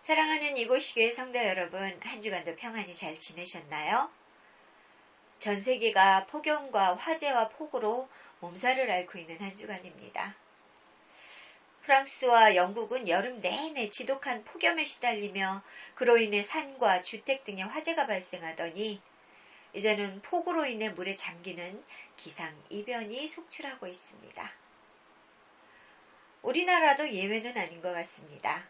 사랑하는 이곳시교회 성도 여러분, 한 주간도 평안히 잘 지내셨나요? 전 세계가 폭염과 화재와 폭우로 몸살을 앓고 있는 한 주간입니다. 프랑스와 영국은 여름 내내 지독한 폭염에 시달리며 그로 인해 산과 주택 등의 화재가 발생하더니 이제는 폭우로 인해 물에 잠기는 기상이변이 속출하고 있습니다. 우리나라도 예외는 아닌 것 같습니다.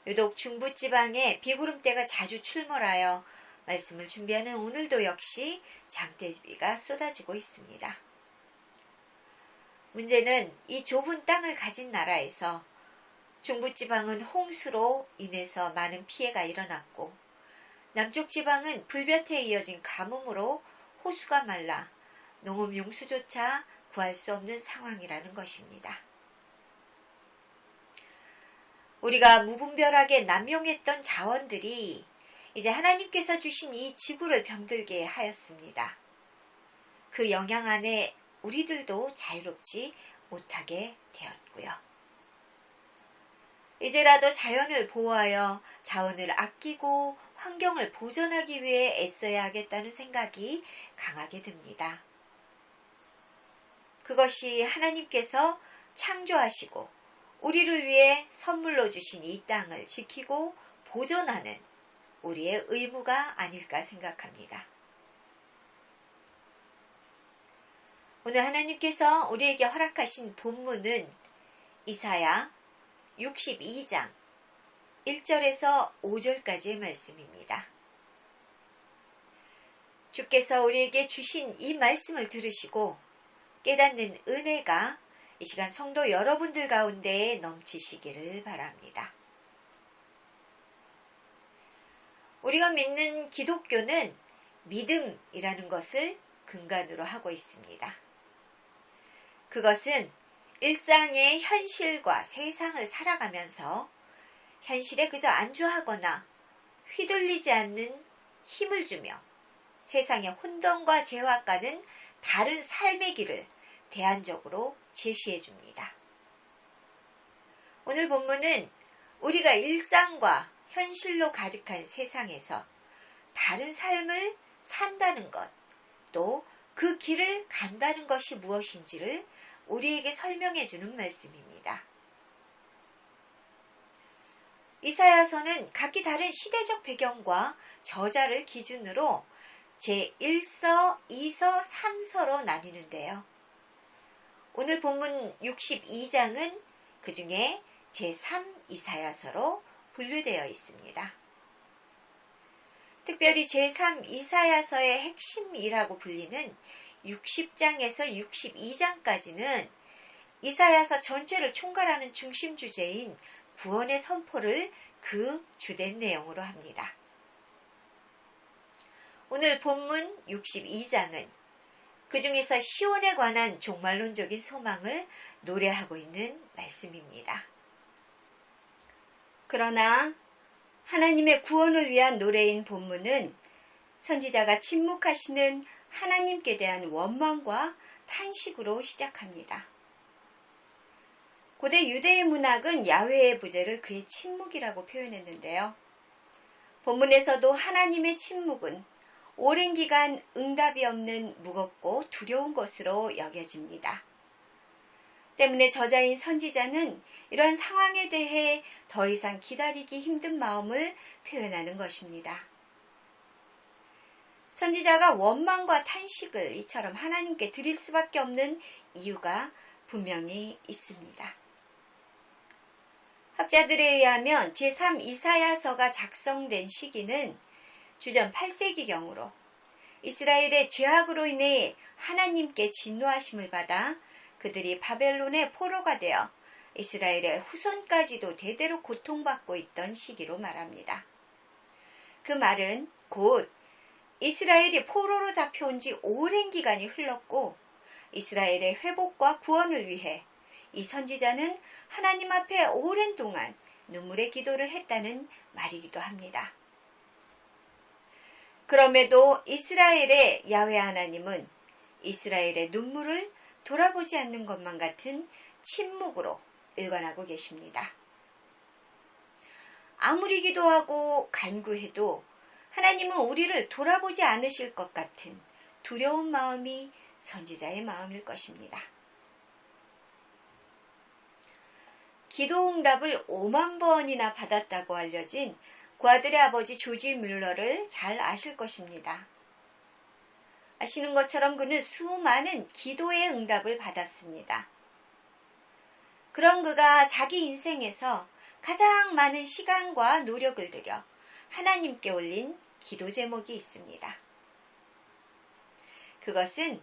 유독 중부지방에 비구름대가 자주 출몰하여 말씀을 준비하는 오늘도 역시 장대비가 쏟아지고 있습니다. 문제는 이 좁은 땅을 가진 나라에서 중부지방은 홍수로 인해서 많은 피해가 일어났고 남쪽 지방은 불볕에 이어진 가뭄으로 호수가 말라 농업용수조차 구할 수 없는 상황이라는 것입니다. 우리가 무분별하게 남용했던 자원들이 이제 하나님께서 주신 이 지구를 병들게 하였습니다. 그 영향 안에 우리들도 자유롭지 못하게 되었고요. 이제라도 자연을 보호하여 자원을 아끼고 환경을 보존하기 위해 애써야 하겠다는 생각이 강하게 듭니다. 그것이 하나님께서 창조하시고 우리를 위해 선물로 주신 이 땅을 지키고 보존하는 우리의 의무가 아닐까 생각합니다. 오늘 하나님께서 우리에게 허락하신 본문은 이사야 62장 1절에서 5절까지의 말씀입니다. 주께서 우리에게 주신 이 말씀을 들으시고 깨닫는 은혜가 이 시간 성도 여러분들 가운데에 넘치시기를 바랍니다. 우리가 믿는 기독교는 믿음이라는 것을 근간으로 하고 있습니다. 그것은 일상의 현실과 세상을 살아가면서 현실에 그저 안주하거나 휘둘리지 않는 힘을 주며 세상의 혼돈과 죄악과는 다른 삶의 길을 대안적으로 제시해 줍니다. 오늘 본문은 우리가 일상과 현실로 가득한 세상에서 다른 삶을 산다는 것, 또 그 길을 간다는 것이 무엇인지를 우리에게 설명해 주는 말씀입니다. 이사야서는 각기 다른 시대적 배경과 저자를 기준으로 제1서, 2서, 3서로 나뉘는데요. 오늘 본문 62장은 그 중에 제3 이사야서로 분류되어 있습니다. 특별히 제3 이사야서의 핵심이라고 불리는 60장에서 62장까지는 이사야서 전체를 총괄하는 중심 주제인 구원의 선포를 그 주된 내용으로 합니다. 오늘 본문 62장은 그 중에서 시온에 관한 종말론적인 소망을 노래하고 있는 말씀입니다. 그러나 하나님의 구원을 위한 노래인 본문은 선지자가 침묵하시는 하나님께 대한 원망과 탄식으로 시작합니다. 고대 유대의 문학은 야훼의 부재를 그의 침묵이라고 표현했는데요. 본문에서도 하나님의 침묵은 오랜 기간 응답이 없는 무겁고 두려운 것으로 여겨집니다. 때문에 저자인 선지자는 이런 상황에 대해 더 이상 기다리기 힘든 마음을 표현하는 것입니다. 선지자가 원망과 탄식을 이처럼 하나님께 드릴 수밖에 없는 이유가 분명히 있습니다. 학자들에 의하면 제3 이사야서가 작성된 시기는 주전 8세기경으로 이스라엘의 죄악으로 인해 하나님께 진노하심을 받아 그들이 바벨론의 포로가 되어 이스라엘의 후손까지도 대대로 고통받고 있던 시기로 말합니다. 그 말은 곧 이스라엘이 포로로 잡혀온 지 오랜 기간이 흘렀고 이스라엘의 회복과 구원을 위해 이 선지자는 하나님 앞에 오랜 동안 눈물의 기도를 했다는 말이기도 합니다. 그럼에도 이스라엘의 야훼 하나님은 이스라엘의 눈물을 돌아보지 않는 것만 같은 침묵으로 일관하고 계십니다. 아무리 기도하고 간구해도 하나님은 우리를 돌아보지 않으실 것 같은 두려운 마음이 선지자의 마음일 것입니다. 기도 응답을 5만 번이나 받았다고 알려진 그 아들의 아버지 조지 뮬러를 잘 아실 것입니다. 아시는 것처럼 그는 수많은 기도의 응답을 받았습니다. 그런 그가 자기 인생에서 가장 많은 시간과 노력을 들여 하나님께 올린 기도 제목이 있습니다. 그것은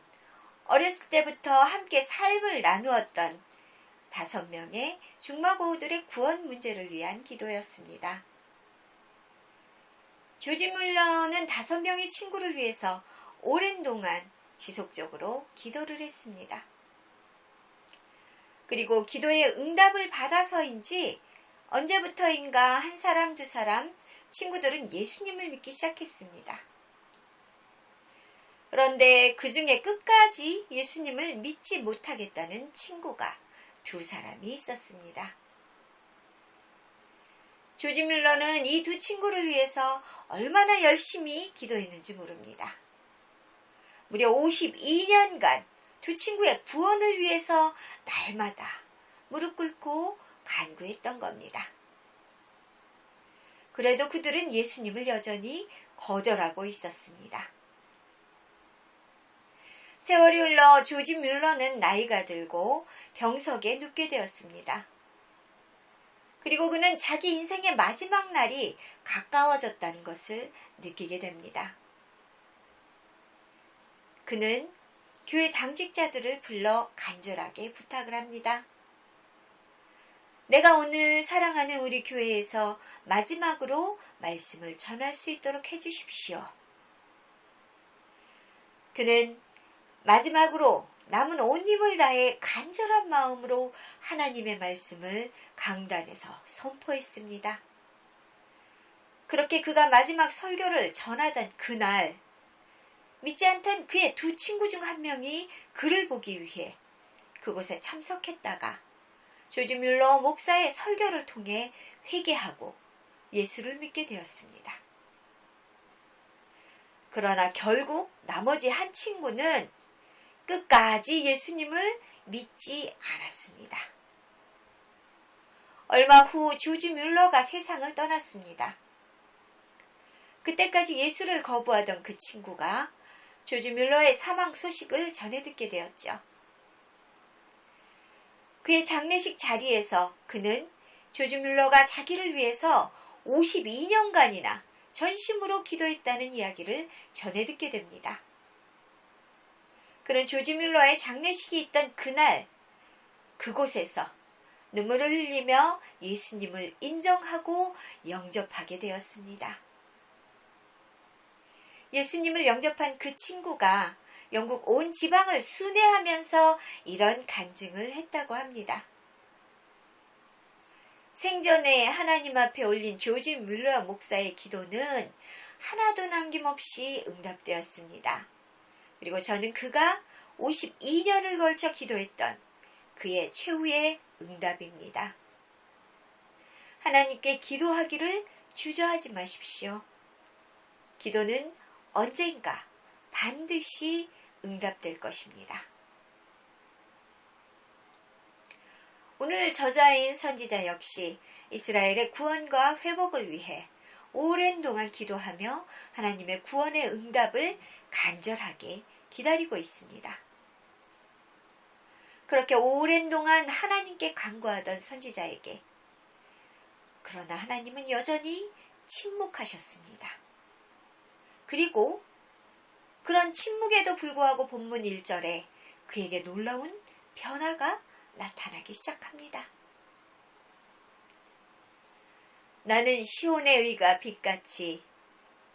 어렸을 때부터 함께 삶을 나누었던 5명의 중마고우들의 구원 문제를 위한 기도였습니다. 조지 뮬러는 5명의 친구를 위해서 오랜 동안 지속적으로 기도를 했습니다. 그리고 기도의 응답을 받아서인지 언제부터인가 한 사람 두 사람 친구들은 예수님을 믿기 시작했습니다. 그런데 그 중에 끝까지 예수님을 믿지 못하겠다는 친구가 2사람이 있었습니다. 조지 뮬러는 이 2 친구를 위해서 얼마나 열심히 기도했는지 모릅니다. 무려 52년간 2 친구의 구원을 위해서 날마다 무릎 꿇고 간구했던 겁니다. 그래도 그들은 예수님을 여전히 거절하고 있었습니다. 세월이 흘러 조지 뮬러는 나이가 들고 병석에 눕게 되었습니다. 그리고 그는 자기 인생의 마지막 날이 가까워졌다는 것을 느끼게 됩니다. 그는 교회 당직자들을 불러 간절하게 부탁을 합니다. 내가 오늘 사랑하는 우리 교회에서 마지막으로 말씀을 전할 수 있도록 해주십시오. 그는 마지막으로 남은 온 힘을 다해 간절한 마음으로 하나님의 말씀을 강단에서 선포했습니다. 그렇게 그가 마지막 설교를 전하던 그날, 믿지 않던 그의 2 친구 중 한 명이 그를 보기 위해 그곳에 참석했다가 조지 뮬러 목사의 설교를 통해 회개하고 예수를 믿게 되었습니다. 그러나 결국 나머지 한 친구는 끝까지 예수님을 믿지 않았습니다. 얼마 후 조지 뮬러가 세상을 떠났습니다. 그때까지 예수를 거부하던 그 친구가 조지 뮬러의 사망 소식을 전해 듣게 되었죠. 그의 장례식 자리에서 그는 조지 뮬러가 자기를 위해서 52년간이나 전심으로 기도했다는 이야기를 전해 듣게 됩니다. 그는 조지 뮬러의 장례식이 있던 그날 그곳에서 눈물을 흘리며 예수님을 인정하고 영접하게 되었습니다. 예수님을 영접한 그 친구가 영국 온 지방을 순회하면서 이런 간증을 했다고 합니다. 생전에 하나님 앞에 올린 조지 뮬러 목사의 기도는 하나도 남김없이 응답되었습니다. 그리고 저는 그가 52년을 걸쳐 기도했던 그의 최후의 응답입니다. 하나님께 기도하기를 주저하지 마십시오. 기도는 언젠가 반드시 응답될 것입니다. 오늘 저자인 선지자 역시 이스라엘의 구원과 회복을 위해 오랜 동안 기도하며 하나님의 구원의 응답을 간절하게 기다리고 있습니다. 그렇게 오랜 동안 하나님께 간구하던 선지자에게 그러나 하나님은 여전히 침묵하셨습니다. 그리고 그런 침묵에도 불구하고 본문 1절에 그에게 놀라운 변화가 나타나기 시작합니다. 나는 시온의 의가 빛같이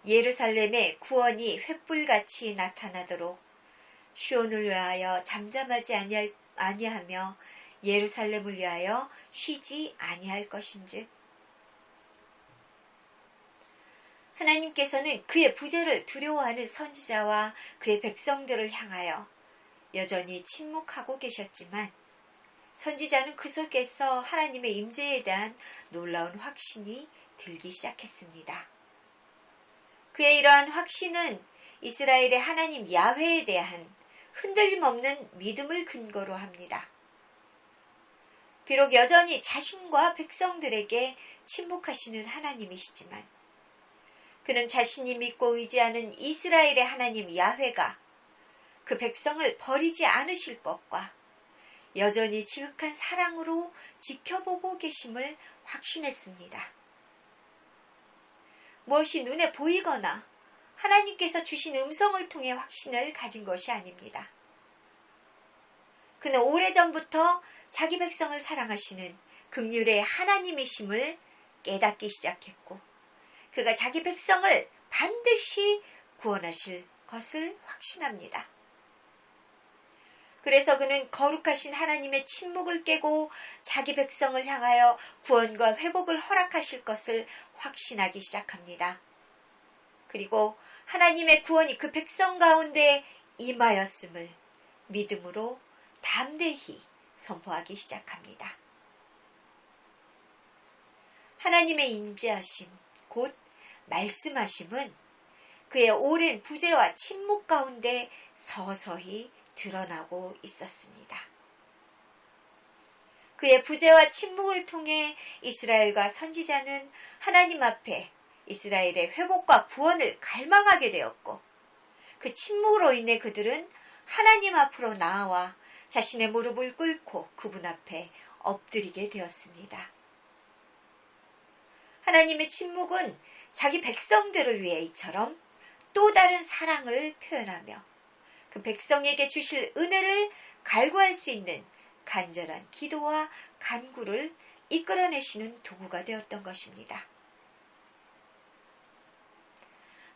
예루살렘의 구원이 횃불같이 나타나도록 시온을 위하여 잠잠하지 아니하며 예루살렘을 위하여 쉬지 아니할 것인즉 하나님께서는 그의 부재를 두려워하는 선지자와 그의 백성들을 향하여 여전히 침묵하고 계셨지만 선지자는 그 속에서 하나님의 임재에 대한 놀라운 확신이 들기 시작했습니다. 그의 이러한 확신은 이스라엘의 하나님 야훼에 대한 흔들림 없는 믿음을 근거로 합니다. 비록 여전히 자신과 백성들에게 침묵하시는 하나님이시지만 그는 자신이 믿고 의지하는 이스라엘의 하나님 야훼가 그 백성을 버리지 않으실 것과 여전히 지극한 사랑으로 지켜보고 계심을 확신했습니다. 무엇이 눈에 보이거나 하나님께서 주신 음성을 통해 확신을 가진 것이 아닙니다. 그는 오래전부터 자기 백성을 사랑하시는 긍휼의 하나님이심을 깨닫기 시작했고 그가 자기 백성을 반드시 구원하실 것을 확신합니다. 그래서 그는 거룩하신 하나님의 침묵을 깨고 자기 백성을 향하여 구원과 회복을 허락하실 것을 확신하기 시작합니다. 그리고 하나님의 구원이 그 백성 가운데 임하였음을 믿음으로 담대히 선포하기 시작합니다. 하나님의 임재하심, 곧 말씀하심은 그의 오랜 부재와 침묵 가운데 서서히 드러나고 있었습니다. 그의 부재와 침묵을 통해 이스라엘과 선지자는 하나님 앞에 이스라엘의 회복과 구원을 갈망하게 되었고 그 침묵으로 인해 그들은 하나님 앞으로 나아와 자신의 무릎을 꿇고 그분 앞에 엎드리게 되었습니다. 하나님의 침묵은 자기 백성들을 위해 이처럼 또 다른 사랑을 표현하며 그 백성에게 주실 은혜를 갈구할 수 있는 간절한 기도와 간구를 이끌어내시는 도구가 되었던 것입니다.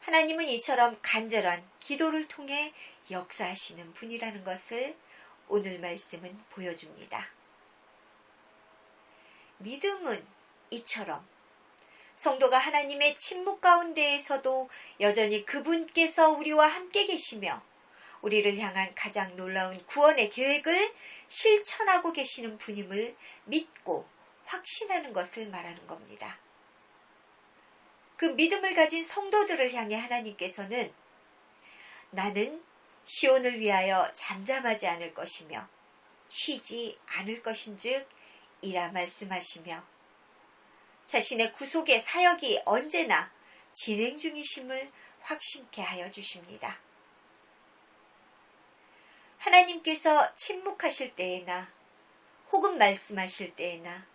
하나님은 이처럼 간절한 기도를 통해 역사하시는 분이라는 것을 오늘 말씀은 보여줍니다. 믿음은 이처럼 성도가 하나님의 침묵 가운데에서도 여전히 그분께서 우리와 함께 계시며 우리를 향한 가장 놀라운 구원의 계획을 실천하고 계시는 분임을 믿고 확신하는 것을 말하는 겁니다. 그 믿음을 가진 성도들을 향해 하나님께서는 나는 시온을 위하여 잠잠하지 않을 것이며 쉬지 않을 것인즉 이라 말씀하시며 자신의 구속의 사역이 언제나 진행 중이심을 확신케 하여 주십니다. 하나님께서 침묵하실 때에나 혹은 말씀하실 때에나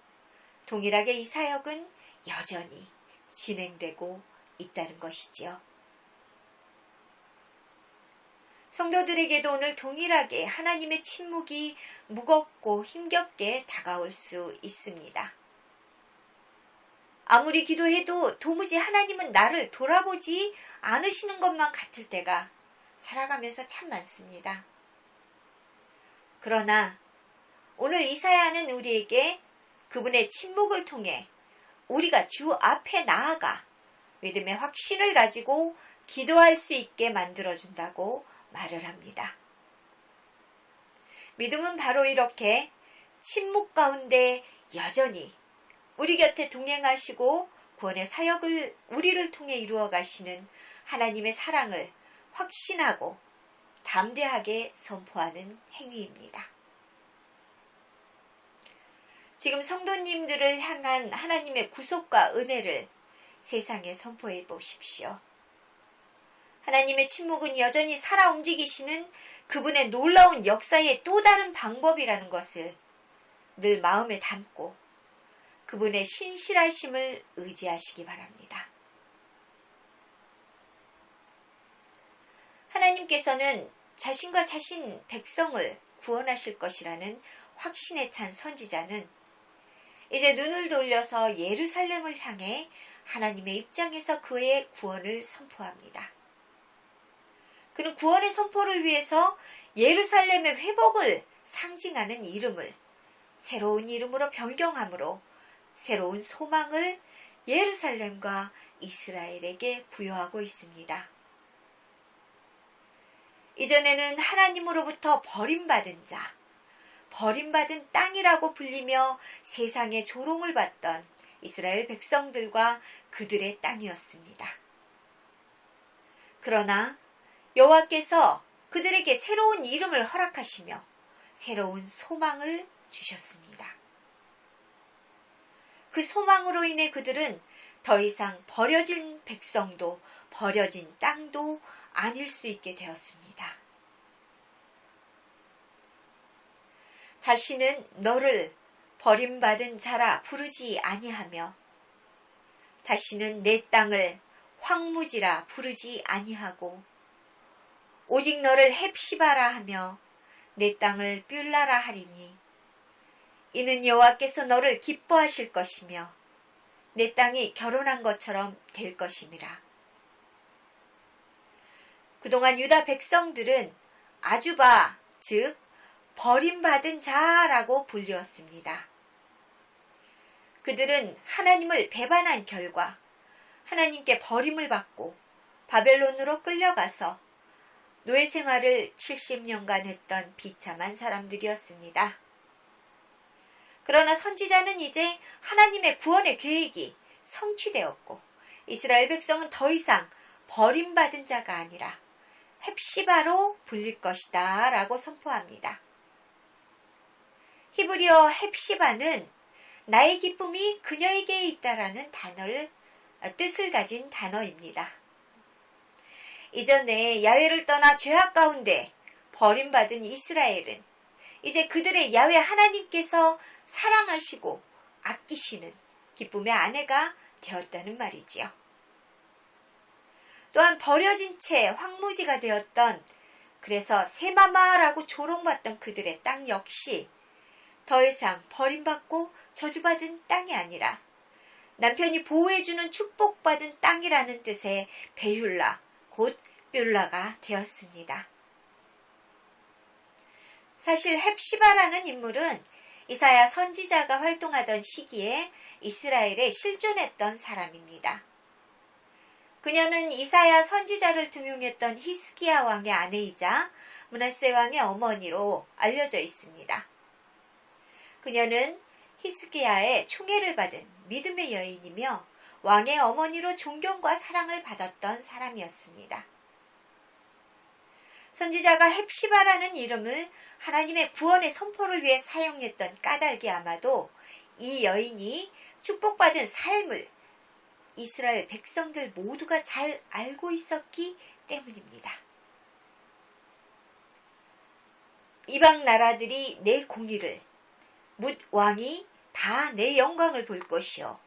동일하게 이 사역은 여전히 진행되고 있다는 것이지요. 성도들에게도 오늘 동일하게 하나님의 침묵이 무겁고 힘겹게 다가올 수 있습니다. 아무리 기도해도 도무지 하나님은 나를 돌아보지 않으시는 것만 같을 때가 살아가면서 참 많습니다. 그러나 오늘 이사야는 우리에게 그분의 침묵을 통해 우리가 주 앞에 나아가 믿음의 확신을 가지고 기도할 수 있게 만들어준다고 말을 합니다. 믿음은 바로 이렇게 침묵 가운데 여전히 우리 곁에 동행하시고 구원의 사역을 우리를 통해 이루어 가시는 하나님의 사랑을 확신하고 담대하게 선포하는 행위입니다. 지금 성도님들을 향한 하나님의 구속과 은혜를 세상에 선포해 보십시오. 하나님의 침묵은 여전히 살아 움직이시는 그분의 놀라운 역사의 또 다른 방법이라는 것을 늘 마음에 담고 그분의 신실하심을 의지하시기 바랍니다. 하나님께서는 자신과 자신 백성을 구원하실 것이라는 확신에 찬 선지자는 이제 눈을 돌려서 예루살렘을 향해 하나님의 입장에서 그의 구원을 선포합니다. 그는 구원의 선포를 위해서 예루살렘의 회복을 상징하는 이름을 새로운 이름으로 변경함으로 새로운 소망을 예루살렘과 이스라엘에게 부여하고 있습니다. 이전에는 하나님으로부터 버림받은 자, 버림받은 땅이라고 불리며 세상의 조롱을 받던 이스라엘 백성들과 그들의 땅이었습니다. 그러나 여호와께서 그들에게 새로운 이름을 허락하시며 새로운 소망을 주셨습니다. 그 소망으로 인해 그들은 더 이상 버려진 백성도 버려진 땅도 아닐 수 있게 되었습니다. 다시는 너를 버림받은 자라 부르지 아니하며 다시는 내 땅을 황무지라 부르지 아니하고 오직 너를 헵시바라 하며 내 땅을 뷸라라 하리니 이는 여호와께서 너를 기뻐하실 것이며 내 땅이 결혼한 것처럼 될 것임이라. 그동안 유다 백성들은 아주바, 즉 버림받은 자라고 불리웠습니다. 그들은 하나님을 배반한 결과 하나님께 버림을 받고 바벨론으로 끌려가서 노예 생활을 70년간 했던 비참한 사람들이었습니다. 그러나 선지자는 이제 하나님의 구원의 계획이 성취되었고 이스라엘 백성은 더 이상 버림받은 자가 아니라 헵시바로 불릴 것이다 라고 선포합니다. 히브리어 헵시바는 나의 기쁨이 그녀에게 있다라는 뜻을 가진 단어입니다. 이전에 야훼를 떠나 죄악 가운데 버림받은 이스라엘은 이제 그들의 야훼 하나님께서 사랑하시고 아끼시는 기쁨의 아내가 되었다는 말이지요. 또한 버려진 채 황무지가 되었던 그래서 세마마라고 조롱받던 그들의 땅 역시 더 이상 버림받고 저주받은 땅이 아니라 남편이 보호해주는 축복받은 땅이라는 뜻의 베훌라 곧 뷸라가 되었습니다. 사실 헵시바라는 인물은 이사야 선지자가 활동하던 시기에 이스라엘에 실존했던 사람입니다. 그녀는 이사야 선지자를 등용했던 히스기야 왕의 아내이자 므낫세 왕의 어머니로 알려져 있습니다. 그녀는 히스기야의 총애를 받은 믿음의 여인이며 왕의 어머니로 존경과 사랑을 받았던 사람이었습니다. 선지자가 헵시바라는 이름을 하나님의 구원의 선포를 위해 사용했던 까닭이 아마도 이 여인이 축복받은 삶을 이스라엘 백성들 모두가 잘 알고 있었기 때문입니다. 이방 나라들이 내 공의를 뭇 왕이 다 내 영광을 볼 것이요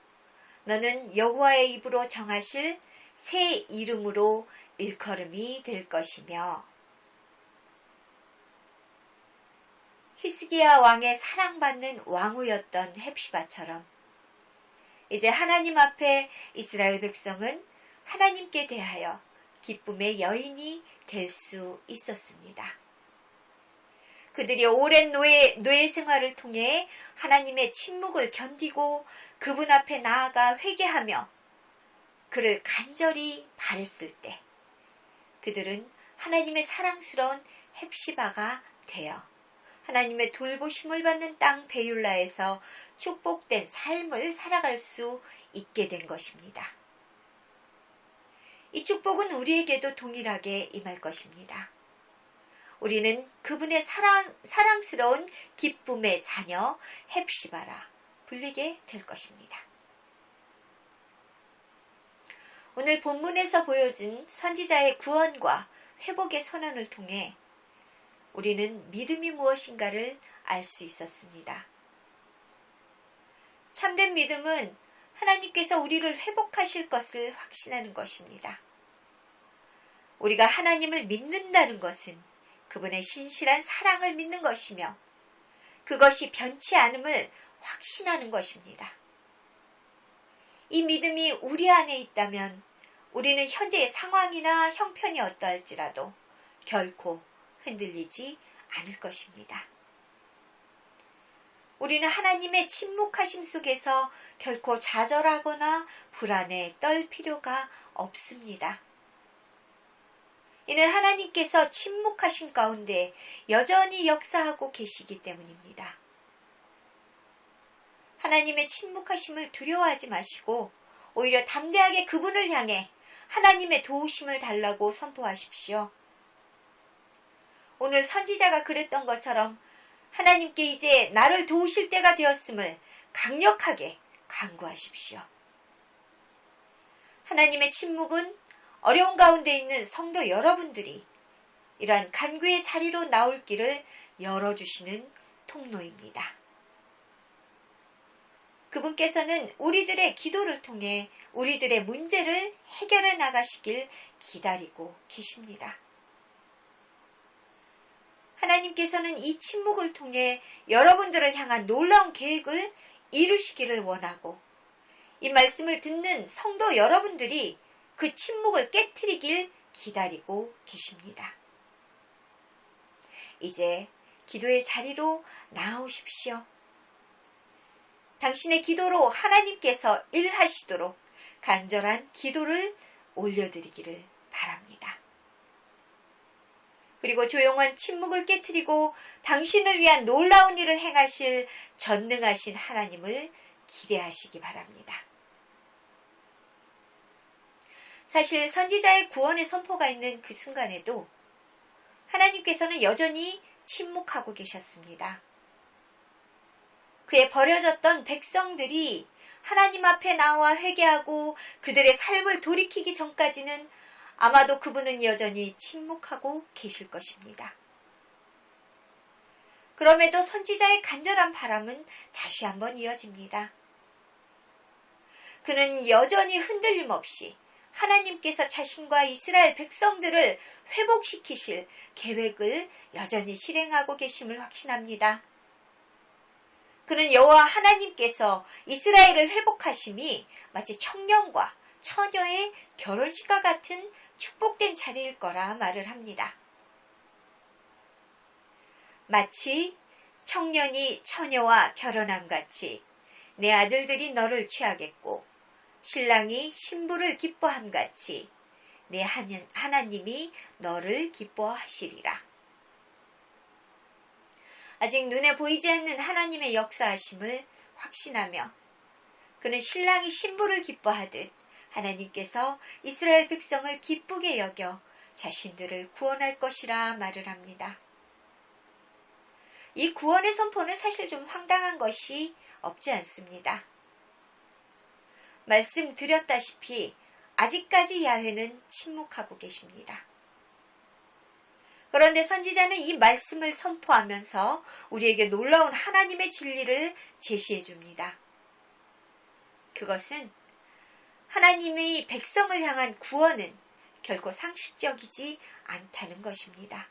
너는 여호와의 입으로 정하실 새 이름으로 일컬음이 될 것이며 히스기야 왕의 사랑받는 왕후였던 헵시바처럼 이제 하나님 앞에 이스라엘 백성은 하나님께 대하여 기쁨의 여인이 될 수 있었습니다. 그들이 오랜 노예 생활을 통해 하나님의 침묵을 견디고 그분 앞에 나아가 회개하며 그를 간절히 바랬을 때 그들은 하나님의 사랑스러운 헵시바가 되어 하나님의 돌보심을 받는 땅 베율라에서 축복된 삶을 살아갈 수 있게 된 것입니다. 이 축복은 우리에게도 동일하게 임할 것입니다. 우리는 그분의 사랑스러운 기쁨의 자녀 헵시바라 불리게 될 것입니다. 오늘 본문에서 보여준 선지자의 구원과 회복의 선언을 통해 우리는 믿음이 무엇인가를 알 수 있었습니다. 참된 믿음은 하나님께서 우리를 회복하실 것을 확신하는 것입니다. 우리가 하나님을 믿는다는 것은 그분의 신실한 사랑을 믿는 것이며 그것이 변치 않음을 확신하는 것입니다. 이 믿음이 우리 안에 있다면 우리는 현재의 상황이나 형편이 어떠할지라도 결코 흔들리지 않을 것입니다. 우리는 하나님의 침묵하심 속에서 결코 좌절하거나 불안에 떨 필요가 없습니다. 이는 하나님께서 침묵하심 가운데 여전히 역사하고 계시기 때문입니다. 하나님의 침묵하심을 두려워하지 마시고 오히려 담대하게 그분을 향해 하나님의 도우심을 달라고 선포하십시오. 오늘 선지자가 그랬던 것처럼 하나님께 이제 나를 도우실 때가 되었음을 강력하게 간구하십시오. 하나님의 침묵은 어려운 가운데 있는 성도 여러분들이 이러한 간구의 자리로 나올 길을 열어주시는 통로입니다. 그분께서는 우리들의 기도를 통해 우리들의 문제를 해결해 나가시길 기다리고 계십니다. 하나님께서는 이 침묵을 통해 여러분들을 향한 놀라운 계획을 이루시기를 원하고 이 말씀을 듣는 성도 여러분들이 그 침묵을 깨트리길 기다리고 계십니다. 이제 기도의 자리로 나오십시오. 당신의 기도로 하나님께서 일하시도록 간절한 기도를 올려드리기를 바랍니다. 그리고 조용한 침묵을 깨트리고 당신을 위한 놀라운 일을 행하실 전능하신 하나님을 기대하시기 바랍니다. 사실 선지자의 구원의 선포가 있는 그 순간에도 하나님께서는 여전히 침묵하고 계셨습니다. 그의 버려졌던 백성들이 하나님 앞에 나와 회개하고 그들의 삶을 돌이키기 전까지는 아마도 그분은 여전히 침묵하고 계실 것입니다. 그럼에도 선지자의 간절한 바람은 다시 한번 이어집니다. 그는 여전히 흔들림 없이 하나님께서 자신과 이스라엘 백성들을 회복시키실 계획을 여전히 실행하고 계심을 확신합니다. 그는 여호와 하나님께서 이스라엘을 회복하심이 마치 청년과 처녀의 결혼식과 같은 축복된 자리일 거라 말을 합니다. 마치 청년이 처녀와 결혼함 같이 내 아들들이 너를 취하겠고 신랑이 신부를 기뻐함 같이 내 하나님이 너를 기뻐하시리라. 아직 눈에 보이지 않는 하나님의 역사하심을 확신하며 그는 신랑이 신부를 기뻐하듯 하나님께서 이스라엘 백성을 기쁘게 여겨 자신들을 구원할 것이라 말을 합니다. 이 구원의 선포는 사실 좀 황당한 것이 없지 않습니다. 말씀드렸다시피 아직까지 야훼는 침묵하고 계십니다. 그런데 선지자는 이 말씀을 선포하면서 우리에게 놀라운 하나님의 진리를 제시해 줍니다. 그것은 하나님의 백성을 향한 구원은 결코 상식적이지 않다는 것입니다.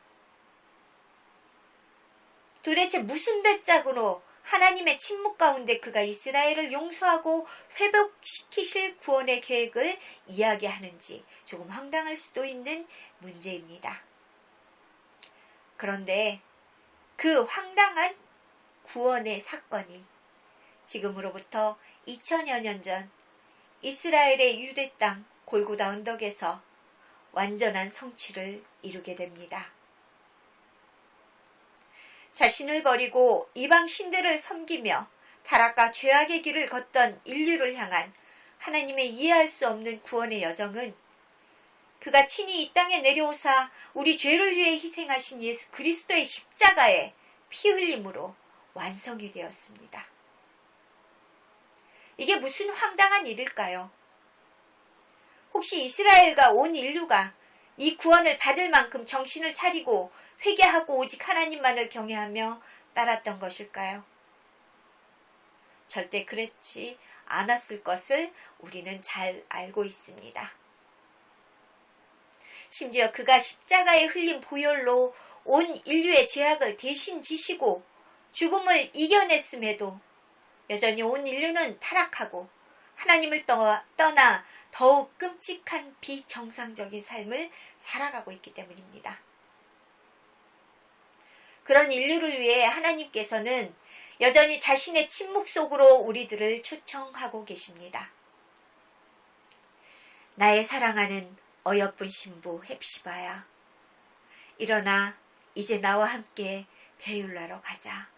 도대체 무슨 배짝으로 하나님의 침묵 가운데 그가 이스라엘을 용서하고 회복시키실 구원의 계획을 이야기하는지 조금 황당할 수도 있는 문제입니다. 그런데 그 황당한 구원의 사건이 지금으로부터 2000여 년 전 이스라엘의 유대 땅 골고다 언덕에서 완전한 성취를 이루게 됩니다. 자신을 버리고 이방 신들을 섬기며 타락과 죄악의 길을 걷던 인류를 향한 하나님의 이해할 수 없는 구원의 여정은 그가 친히 이 땅에 내려오사 우리 죄를 위해 희생하신 예수 그리스도의 십자가의 피 흘림으로 완성이 되었습니다. 이게 무슨 황당한 일일까요? 혹시 이스라엘과 온 인류가 이 구원을 받을 만큼 정신을 차리고 회개하고 오직 하나님만을 경외하며 따랐던 것일까요? 절대 그렇지 않았을 것을 우리는 잘 알고 있습니다. 심지어 그가 십자가에 흘린 보혈로 온 인류의 죄악을 대신 지시고 죽음을 이겨냈음에도 여전히 온 인류는 타락하고 하나님을 떠나 더욱 끔찍한 비정상적인 삶을 살아가고 있기 때문입니다. 그런 인류를 위해 하나님께서는 여전히 자신의 침묵 속으로 우리들을 초청하고 계십니다. 나의 사랑하는 어여쁜 신부 헵시바야, 일어나 이제 나와 함께 배율나러 가자.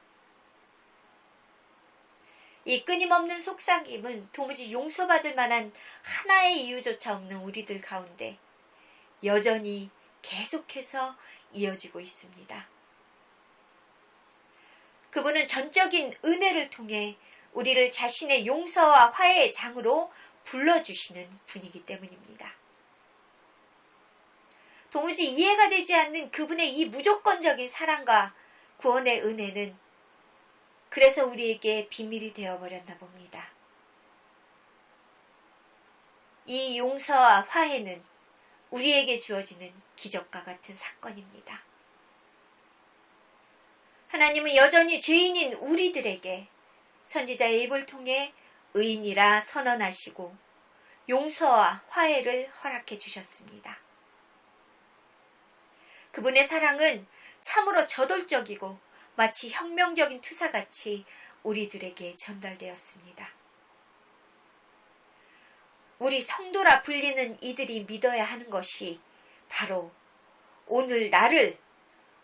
이 끊임없는 속삭임은 도무지 용서받을 만한 하나의 이유조차 없는 우리들 가운데 여전히 계속해서 이어지고 있습니다. 그분은 전적인 은혜를 통해 우리를 자신의 용서와 화해의 장으로 불러주시는 분이기 때문입니다. 도무지 이해가 되지 않는 그분의 이 무조건적인 사랑과 구원의 은혜는 그래서 우리에게 비밀이 되어버렸나 봅니다. 이 용서와 화해는 우리에게 주어지는 기적과 같은 사건입니다. 하나님은 여전히 죄인인 우리들에게 선지자의 입을 통해 의인이라 선언하시고 용서와 화해를 허락해 주셨습니다. 그분의 사랑은 참으로 저돌적이고 마치 혁명적인 투사같이 우리들에게 전달되었습니다. 우리 성도라 불리는 이들이 믿어야 하는 것이 바로 오늘 나를,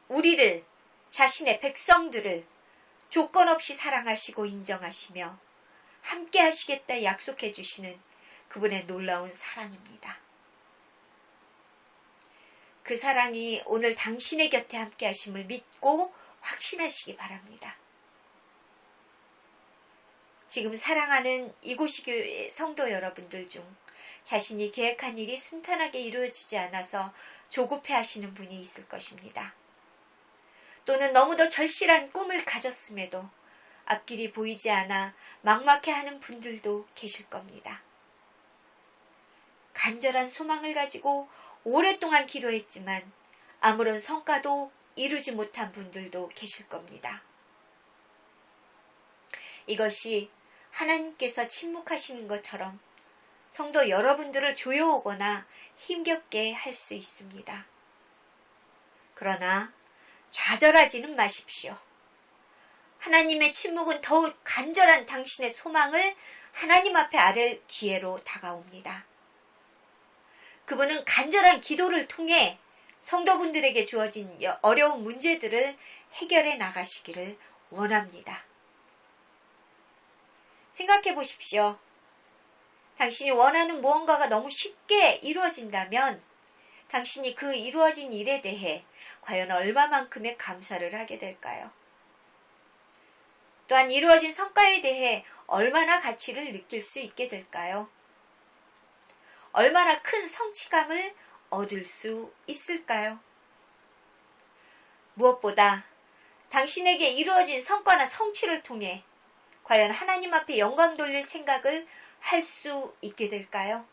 우리를, 자신의 백성들을 조건 없이 사랑하시고 인정하시며 함께 하시겠다 약속해 주시는 그분의 놀라운 사랑입니다. 그 사랑이 오늘 당신의 곁에 함께 하심을 믿고 확신하시기 바랍니다. 지금 사랑하는 이곳이교회 성도 여러분들 중 자신이 계획한 일이 순탄하게 이루어지지 않아서 조급해 하시는 분이 있을 것입니다. 또는 너무도 절실한 꿈을 가졌음에도 앞길이 보이지 않아 막막해하는 분들도 계실 겁니다. 간절한 소망을 가지고 오랫동안 기도했지만 아무런 성과도 이루지 못한 분들도 계실 겁니다. 이것이 하나님께서 침묵하시는 것처럼 성도 여러분들을 조여오거나 힘겹게 할 수 있습니다. 그러나 좌절하지는 마십시오. 하나님의 침묵은 더욱 간절한 당신의 소망을 하나님 앞에 아랠 기회로 다가옵니다. 그분은 간절한 기도를 통해 성도분들에게 주어진 어려운 문제들을 해결해 나가시기를 원합니다. 생각해 보십시오. 당신이 원하는 무언가가 너무 쉽게 이루어진다면 당신이 그 이루어진 일에 대해 과연 얼마만큼의 감사를 하게 될까요? 또한 이루어진 성과에 대해 얼마나 가치를 느낄 수 있게 될까요? 얼마나 큰 성취감을 얻을 수 있을까요? 무엇보다 당신에게 이루어진 성과나 성취를 통해 과연 하나님 앞에 영광 돌릴 생각을 할 수 있게 될까요?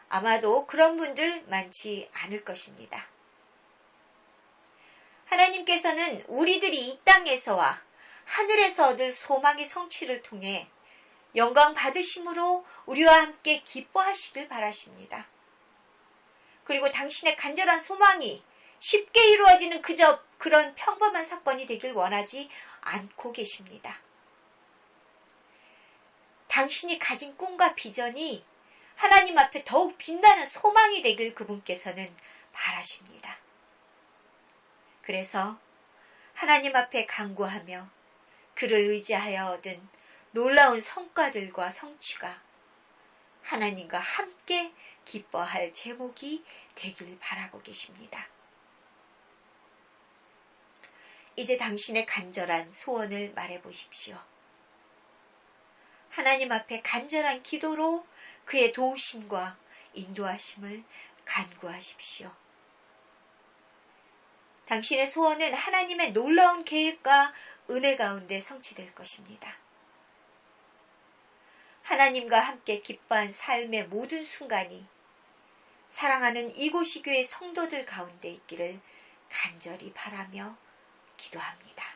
아마도 그런 분들 많지 않을 것입니다. 하나님께서는 우리들이 이 땅에서와 하늘에서 얻을 소망의 성취를 통해 영광 받으심으로 우리와 함께 기뻐하시길 바라십니다. 그리고 당신의 간절한 소망이 쉽게 이루어지는 그저 그런 평범한 사건이 되길 원하지 않고 계십니다. 당신이 가진 꿈과 비전이 하나님 앞에 더욱 빛나는 소망이 되길 그분께서는 바라십니다. 그래서 하나님 앞에 간구하며 그를 의지하여 얻은 놀라운 성과들과 성취가 하나님과 함께 기뻐할 제목이 되길 바라고 계십니다. 이제 당신의 간절한 소원을 말해 보십시오. 하나님 앞에 간절한 기도로 그의 도우심과 인도하심을 간구하십시오. 당신의 소원은 하나님의 놀라운 계획과 은혜 가운데 성취될 것입니다. 하나님과 함께 기뻐한 삶의 모든 순간이 사랑하는 이곳이 교회 성도들 가운데 있기를 간절히 바라며 기도합니다.